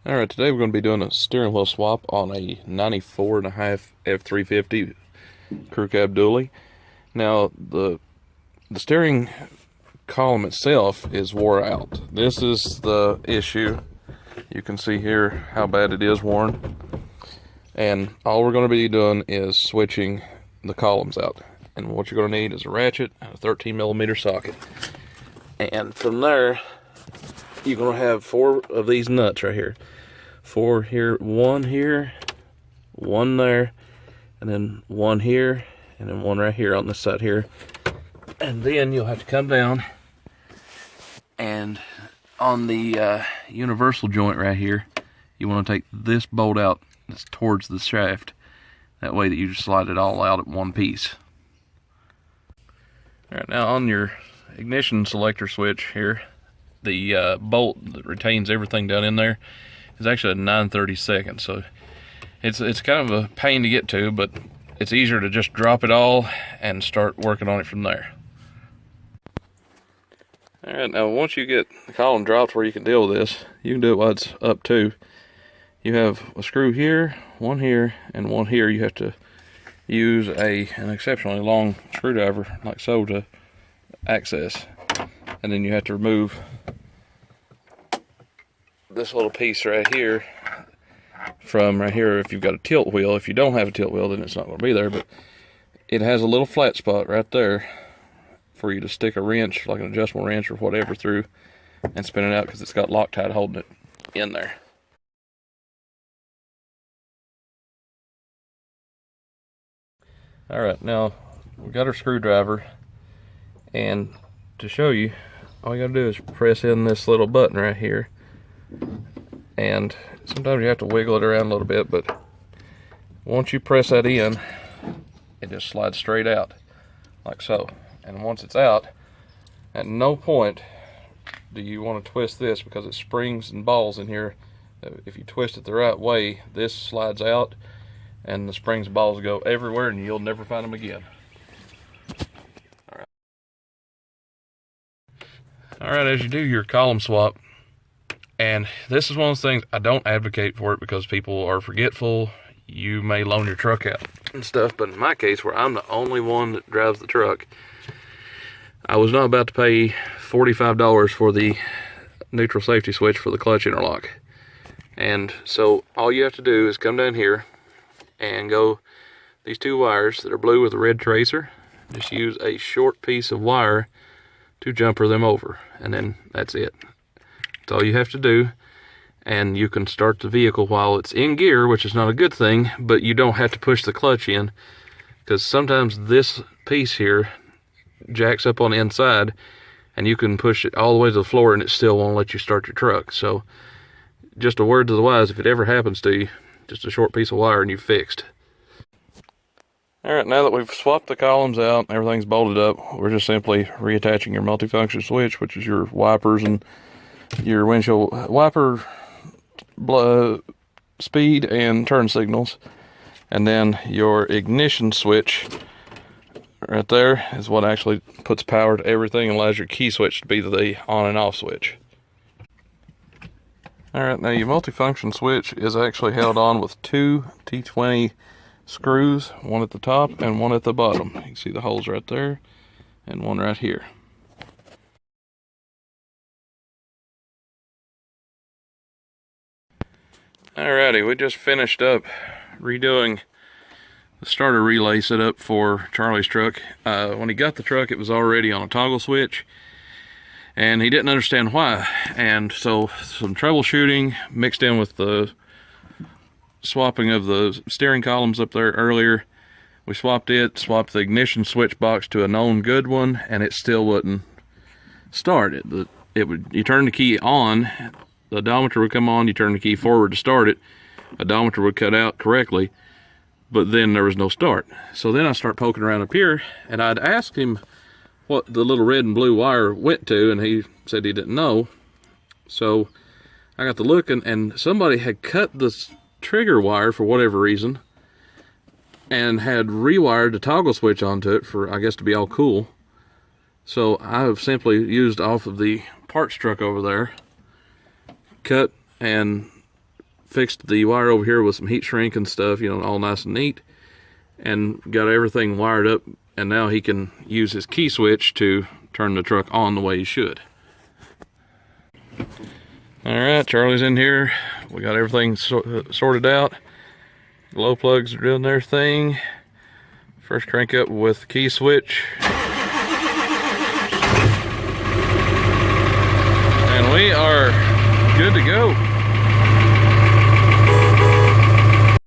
Alright, today we're going to be doing a steering wheel swap on a 94.5 F350 crew cab dually. Now, the steering column itself is wore out. This is the issue. You can see here how bad it is worn. And all we're going to be doing is switching the columns out. And what you're going to need is a ratchet and a 13mm socket. And from there, you're going to have 4 of these nuts right here. 4 here, 1 here, 1 there, and then 1 here, and then 1 right here on this side here. And then you'll have to come down and on the universal joint right here, you want to take this bolt out that's towards the shaft. That way that you just slide it all out at one piece. Alright, now on your ignition selector switch here, the bolt that retains everything down in there is actually a 9/32, so it's kind of a pain to get to, but it's easier to just drop it all and start working on it from there. Alright, now once you get the column dropped where you can deal with this, you can do it while it's up too. You have a screw here, 1 here, and 1 here. You have to use an exceptionally long screwdriver like so to access, and then you have to remove this little piece right here from right here if you've got a tilt wheel. If you don't have a tilt wheel, then it's not going to be there, but it has a little flat spot right there for you to stick a wrench, like an adjustable wrench or whatever, through and spin it out, because it's got Loctite holding it in there. Alright, now we got our screwdriver, and to show you, all you gotta do is press in this little button right here. And sometimes you have to wiggle it around a little bit, but once you press that in, it just slides straight out like so. And once it's out, at no point do you want to twist this, because it springs and balls in here. If you twist it the right way, this slides out and the springs and balls go everywhere and you'll never find them again. Alright, as you do your column swap, and this is one of those things, I don't advocate for it because people are forgetful. You may loan your truck out and stuff, but in my case, where I'm the only one that drives the truck, I was not about to pay $45 for the neutral safety switch for the clutch interlock. And so all you have to do is come down here and go these 2 wires that are blue with a red tracer. Just use a short piece of wire to jumper them over, and then that's it. That's all you have to do, and you can start the vehicle while it's in gear, which is not a good thing, but you don't have to push the clutch in, because sometimes this piece here jacks up on the inside and you can push it all the way to the floor and it still won't let you start your truck. So just a word to the wise, if it ever happens to you, just a short piece of wire and you're fixed. Alright, now that we've swapped the columns out and everything's bolted up, we're just simply reattaching your multifunction switch, which is your wipers and your windshield wiper speed and turn signals, and then your ignition switch right there is what actually puts power to everything and allows your key switch to be the on and off switch. Alright, now your multifunction switch is actually held on with 2 T20 screws, 1 at the top and 1 at the bottom. You can see the holes right there and 1 right here. Alrighty, we just finished up redoing the starter relay setup for Charlie's truck. When he got the truck, it was already on a toggle switch, and he didn't understand why. And so some troubleshooting mixed in with the swapping of the steering columns up there earlier. We swapped the ignition switch box to a known good one, and it still wouldn't start. You turn the key on, the odometer would come on, you turn the key forward to start it, odometer would cut out correctly, but then there was no start. So then I start poking around up here, and I'd asked him what the little red and blue wire went to, and he said he didn't know. So I got to looking, and somebody had cut the trigger wire for whatever reason and had rewired the toggle switch onto it for, I guess, to be all cool. So I have simply used off of the parts truck over there, cut and fixed the wire over here with some heat shrink and stuff, you know, all nice and neat, and got everything wired up, and now he can use his key switch to turn the truck on the way he should. All right, Charlie's in here. We got everything sorted out. Glow plugs are doing their thing. First crank up with the key switch.